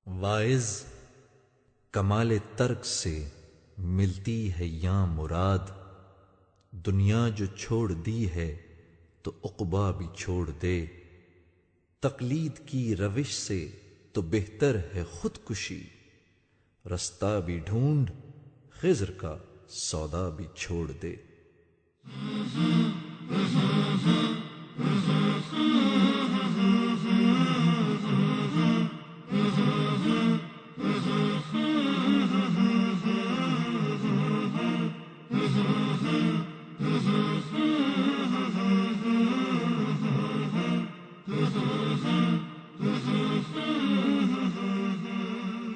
واعظ کمال ترک سے ملتی ہے یاں مراد، دنیا جو چھوڑ دی ہے تو عقبیٰ بھی چھوڑ دے۔ تقلید کی روش سے تو بہتر ہے خودکشی، رستہ بھی ڈھونڈ خضر کا سودا بھی چھوڑ دے۔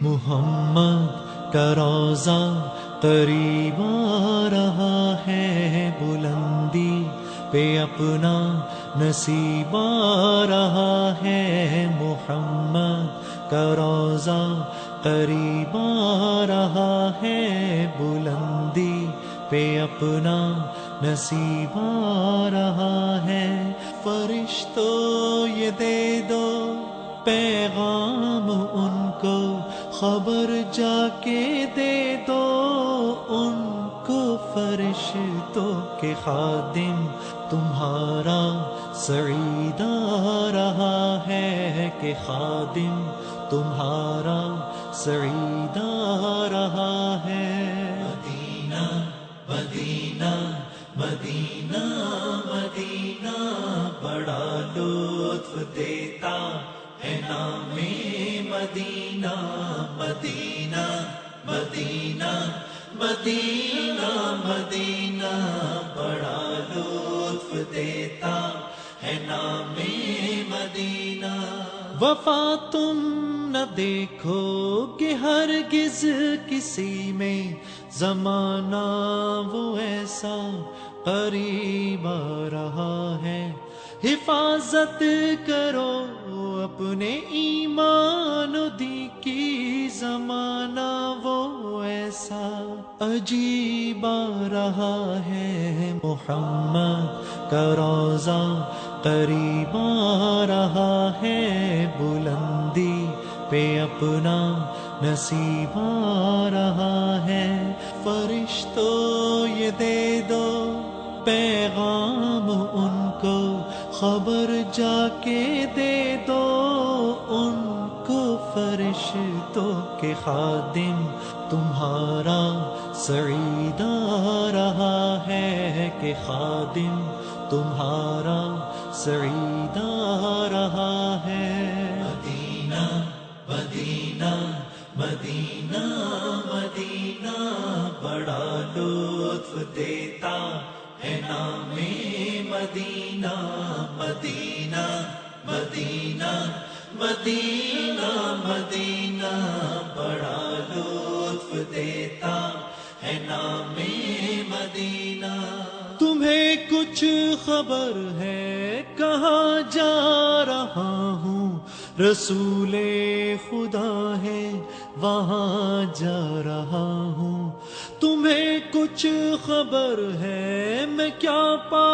محمد کا روضہ قریب آ رہا ہے، بلندی پہ اپنا نصیب آ رہا ہے۔ محمد کا روضہ قریب آ رہا ہے، بلندی پہ اپنا نصیب آ رہا ہے۔ فرشتوں یہ دے دو پیغام ان کو، خبر جا کے دے دو ان کو، فرشتوں کے خادم تمہارا سعید آ رہا ہے، کہ خادم تمہارا سعید آ رہا ہے۔ مدینہ مدینہ مدینہ مدینہ بڑا لطف دیتا ہے نام مدینہ۔ مدینہ مدینہ مدینہ مدینہ بڑا لطف دیتا ہے نام مدینہ۔ وفا تم نہ دیکھو کہ ہرگز کسی میں، زمانہ وہ ایسا قریب آ رہا ہے۔ حفاظت کرو اپنے ایمان و دین کی، زمانہ وہ ایسا عجیب آ رہا ہے۔ محمد کا روضہ قریب آ رہا ہے، بلندی پہ اپنا نصیب آ رہا ہے۔ فرشتوں یہ دے دو پیغام ان کو، خبر جا کے دے دو ان کو، فرشتوں کے خادم تمہارا سعید آ رہا ہے، کہ خادم تمہارا سعید آ رہا ہے۔ مدینہ مدینہ مدینہ مدینہ بڑا لطف دیتا ہے نام مدینہ۔ مدینہ مدینہ مدینہ مدینہ بڑا لطف دیتا ہے نام مدینہ۔ تمہیں کچھ خبر ہے کہاں جا رہا ہوں، رسول خدا ہے وہاں جا رہا ہوں۔ تمہیں کچھ خبر ہے میں کیا پا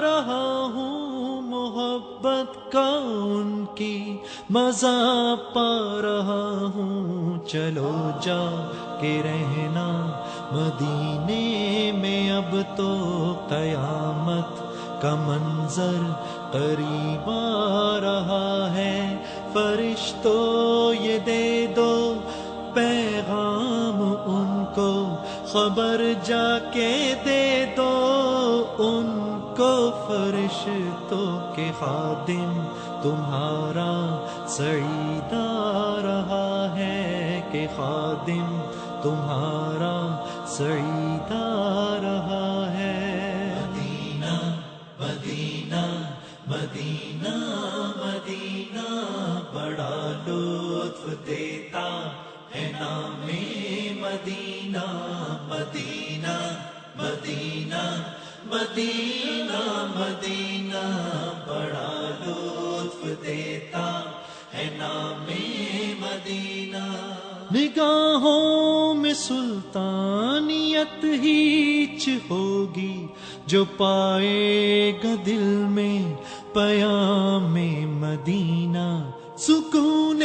رہا ہوں، محبت کا ان کی مزہ پا رہا ہوں۔ چلو جا کے رہنا مدینے میں، اب تو قیامت کا منظر قریب آ رہا ہے۔ فرشتوں یہ دے دو پیغام ان کو، خبر جا کے دے دو ان کو، فرشتوں کے خادم تمہارا سعید آ رہا ہے، کہ خادم تمہارا سعید آ رہا ہے۔ مدینہ مدینہ مدینہ مدینہ بڑا لطف دیتا ہے نام مدینہ۔ مدینہ مدینہ مدینہ مدینہ بڑا لطف دیتا ہے نام مدینہ۔ نگاہوں میں سلطانیت ہیچ ہوگی، جو پائے گا دل میں پیام مدینہ۔ سکون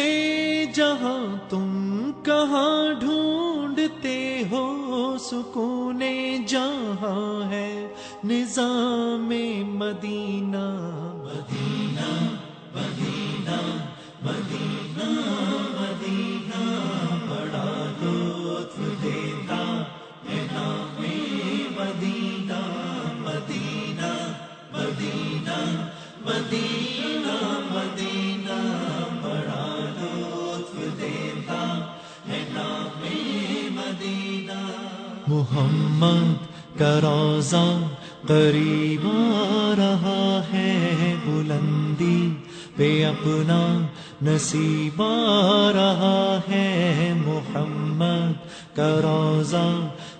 جہاں تم کہاں ڈھونڈتے ہو سکون جہاں ہے نظام مدینہ مدینہ مدینہ مدینہ مدینہ بڑا لطف دیتا ہے نام مدینہ مدینہ مدینہ مدینہ مدینہ بڑا لطف دیتا ہے نام مدینہ محمد کا روضہ قریب آ رہا ہے بلندی پہ اپنا نصیب آ رہا ہے محمد کا روضہ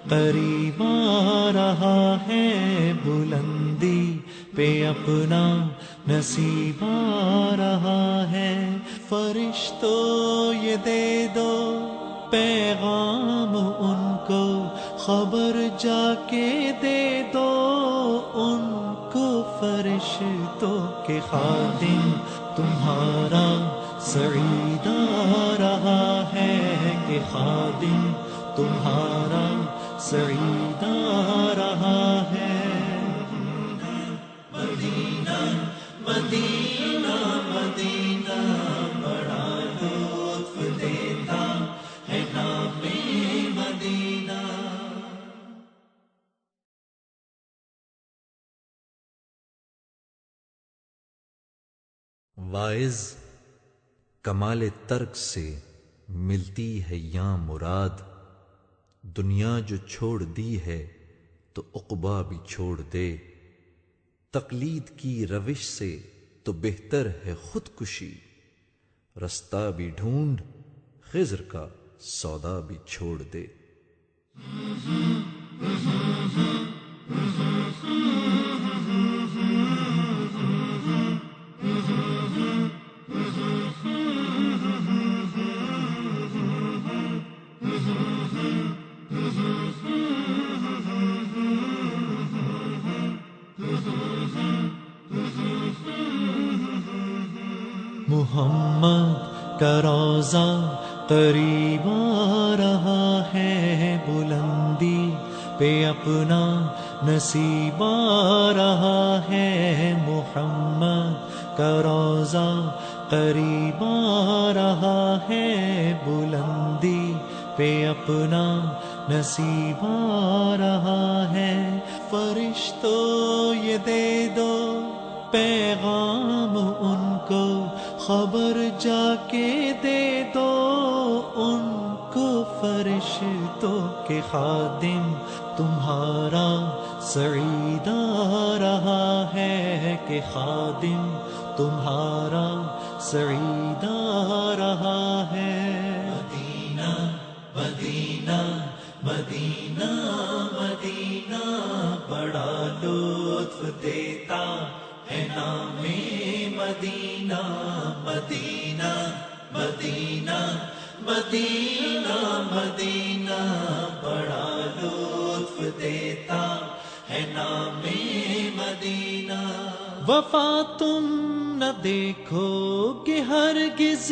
قریب آ رہا ہے بلندی پہ اپنا نصیب آ رہا ہے فرشتوں یہ دے دو پیغام ان کو خبر جا کے دے دو ان کو فرشتوں کے خادم تمہارا سعید آ رہا ہے کہ خادم تمہارا سعید آ رہا ہے مدینہ مدینہ مدینہ بڑا لطف دیتا ہے نام مدینہ واعظ کمال ترک سے ملتی ہے یا مراد دنیا جو چھوڑ دی ہے تو عقبیٰ بھی چھوڑ دے تقلید کی روش سے تو بہتر ہے خودکشی رستہ بھی ڈھونڈ خضر کا سودا بھی چھوڑ دے محمد کا روضہ قریب آ رہا ہے بلندی پہ اپنا نصیب آ رہا ہے محمد کا روضہ قریب آ رہا ہے بلندی پہ اپنا نصیب آ رہا ہے فرشتوں یہ دے دو پیغام ان کو خبر جا کے دے دو ان کو فرشتوں کے خادم تمہارا سعید آ رہا ہے کہ خادم تمہارا سعید آ رہا ہے مدینہ مدینہ مدینہ مدینہ بڑا لطف دیتا ہے نام مدینہ مدینہ مدینہ مدینہ مدینہ بڑا لطف دیتا ہے نام مدینہ وفا تم نہ دیکھو گے ہرگز